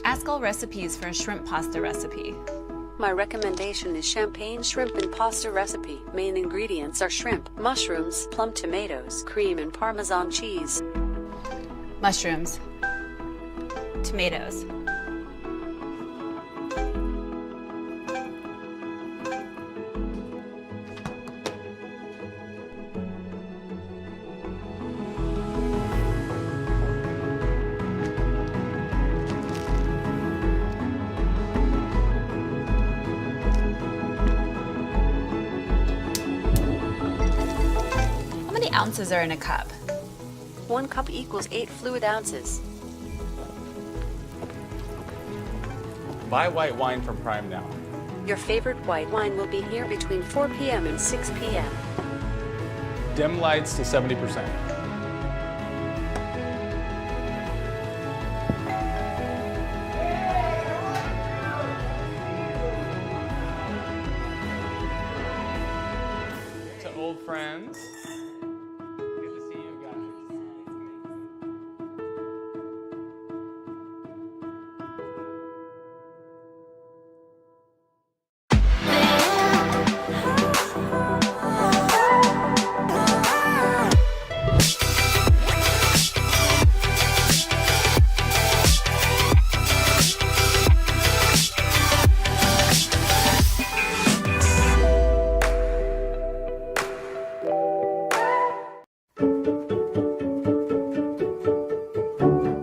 Ask all recipes for a shrimp pasta recipe. My recommendation is champagne shrimp and pasta recipe. Main ingredients are shrimp, mushrooms, plum tomatoes, cream, and Parmesan cheese. Mushrooms. Tomatoes. How many ounces are in a cup? 1 cup equals 8 fluid ounces. Buy white wine from Prime now. Your favorite white wine will be here between 4 p.m. and 6 p.m. Dim lights to 70%. To old friends. Good to see you guys.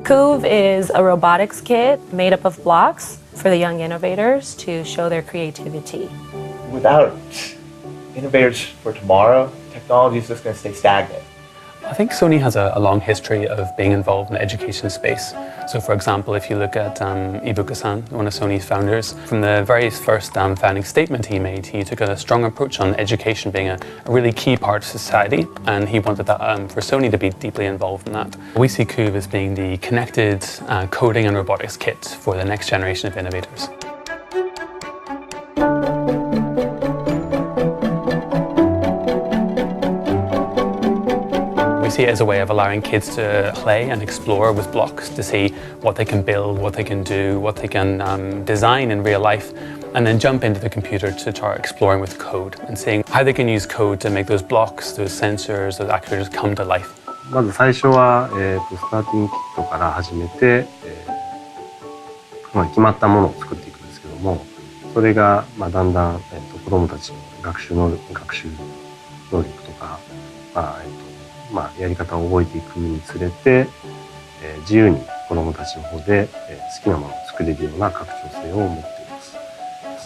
COOV is a robotics kit made up of blocks for the young innovators to show their creativity. Without innovators for tomorrow, technology is just going to stay stagnant. I think Sony has a long history of being involved in the education space. So for example, if you look at Ibuka-san, one of Sony's founders, from the very first founding statement he made, he took a strong approach on education being a really key part of society, and he wanted that for Sony to be deeply involved in that. We see COOV as being the connected coding and robotics kit for the next generation of innovators. We see it as a way of allowing kids to play and explore with blocks to see what they can build, what they can do, what they can design in real life, and then jump into the computer to start exploring with code and seeing how they can use code to make those blocks, those sensors, those actuators come to life. まず最初は、スターティングキットから始めて、決まったものを作っていくんですけども、それが、だんだん、子どもたちの学習能力とか、やり方を覚えていくにつれて、自由に子どもたちの方で、好きなものを作れるような拡張性を持っています。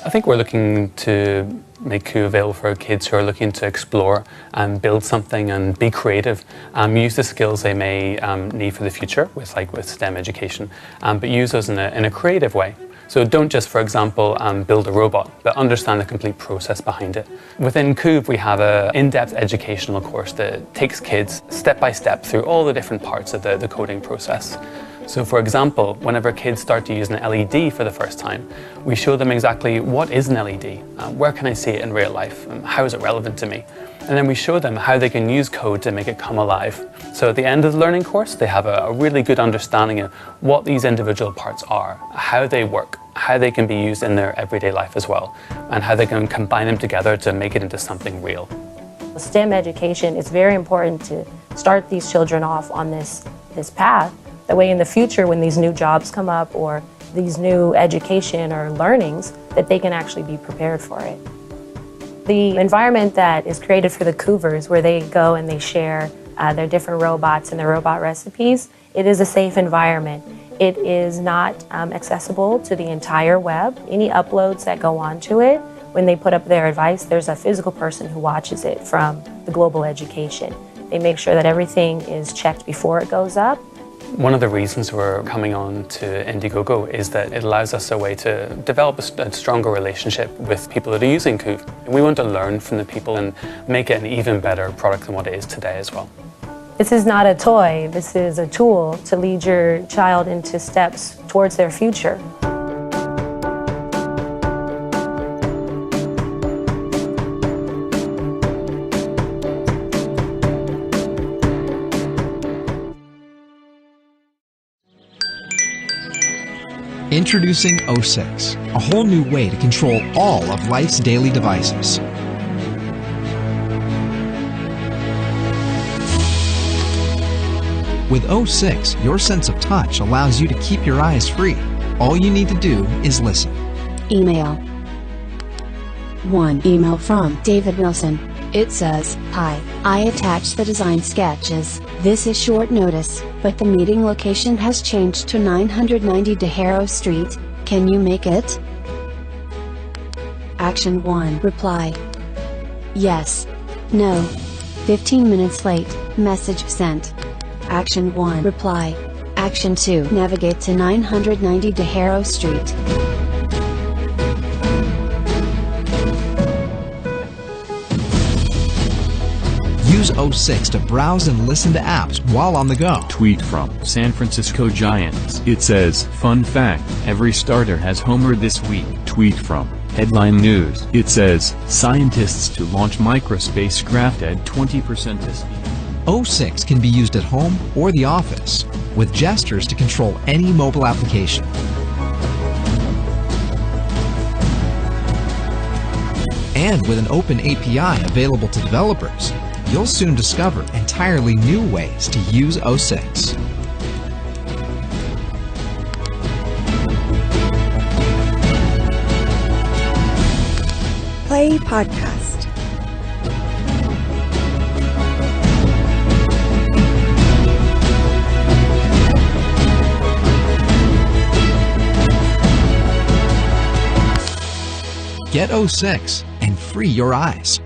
I think we're looking to make COOV available for kids who are looking to explore and build something and be creative, use the skills they may need for the future with STEM education, but use those in a creative way. So don't just, for example, build a robot, but understand the complete process behind it. Within COOV, we have an in-depth educational course that takes kids step by step through all the different parts of the coding process. So for example, whenever kids start to use an LED for the first time, we show them exactly what is an LED, where can I see it in real life, how is it relevant to me? And then we show them how they can use code to make it come alive. So at the end of the learning course, they have a really good understanding of what these individual parts are, how they work, how they can be used in their everyday life as well, and how they can combine them together to make it into something real. STEM education is very important to start these children off on this path. That way in the future, when these new jobs come up or these new education or learnings, that they can actually be prepared for it. The environment that is created for the COOVers, where they go and they share their different robots and their robot recipes, it is a safe environment. It is not accessible to the entire web. Any uploads that go onto it, when they put up their advice, there's a physical person who watches it from the global education. They make sure that everything is checked before it goes up. One of the reasons we're coming on to Indiegogo is that it allows us a way to develop a stronger relationship with people that are using COOV. We want to learn from the people and make it an even better product than what it is today as well. This is not a toy, this is a tool to lead your child into steps towards their future. Introducing O6, a whole new way to control all of life's daily devices. With O6, your sense of touch allows you to keep your eyes free. All you need to do is listen. Email. 1 email from David Wilson. It says, "Hi, I attached the design sketches. This is short notice, but the meeting location has changed to 990 De Harrow Street. Can you make it?" Action 1. Reply. Yes. No. 15 minutes late. Message sent. Action 1. Reply. Action 2. Navigate to 990 De Harrow Street. Use O6 to browse and listen to apps while on the go. Tweet from San Francisco Giants. It says, "Fun fact, every starter has homered this week." Tweet from Headline News. It says, "Scientists to launch microspacecraft add 20% to speed." O6 can be used at home or the office, with gestures to control any mobile application. And with an open API available to developers, you'll soon discover entirely new ways to use O6. Play podcast. Get O6 and free your eyes.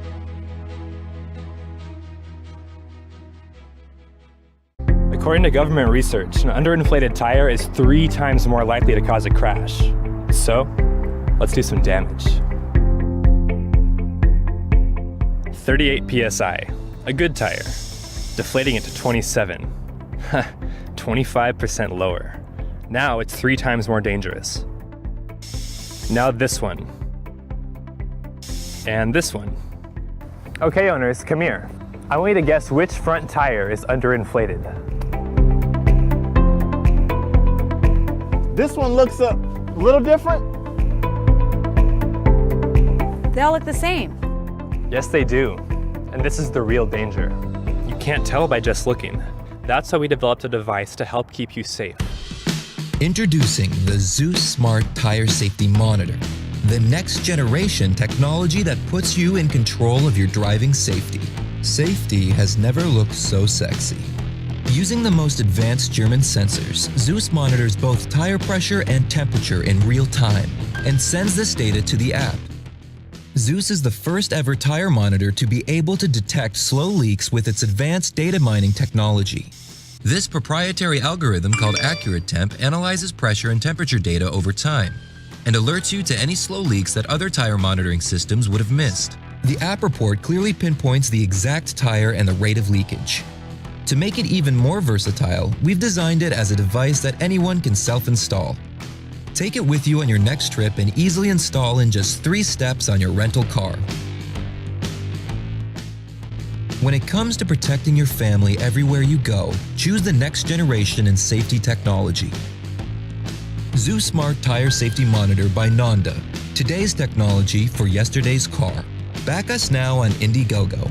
According to government research, an underinflated tire is 3 times more likely to cause a crash. So, let's do some damage. 38 psi, a good tire. Deflating it to 27. 25% lower. Now it's 3 times more dangerous. Now this one. And this one. Okay, owners, come here. I want you to guess which front tire is underinflated. This one looks a little different. They all look the same. Yes, they do. And this is the real danger. You can't tell by just looking. That's why we developed a device to help keep you safe. Introducing the Zeus Smart Tire Safety Monitor, the next generation technology that puts you in control of your driving safety. Safety has never looked so sexy. Using the most advanced German sensors, Zeus monitors both tire pressure and temperature in real time and sends this data to the app. Zeus is the first ever tire monitor to be able to detect slow leaks with its advanced data mining technology. This proprietary algorithm called AccurateTemp analyzes pressure and temperature data over time and alerts you to any slow leaks that other tire monitoring systems would have missed. The app report clearly pinpoints the exact tire and the rate of leakage. To make it even more versatile, we've designed it as a device that anyone can self-install. Take it with you on your next trip and easily install in just 3 steps on your rental car. When it comes to protecting your family everywhere you go, choose the next generation in safety technology. Zeus Smart Tire Safety Monitor by Nonda. Today's technology for yesterday's car. Back us now on Indiegogo.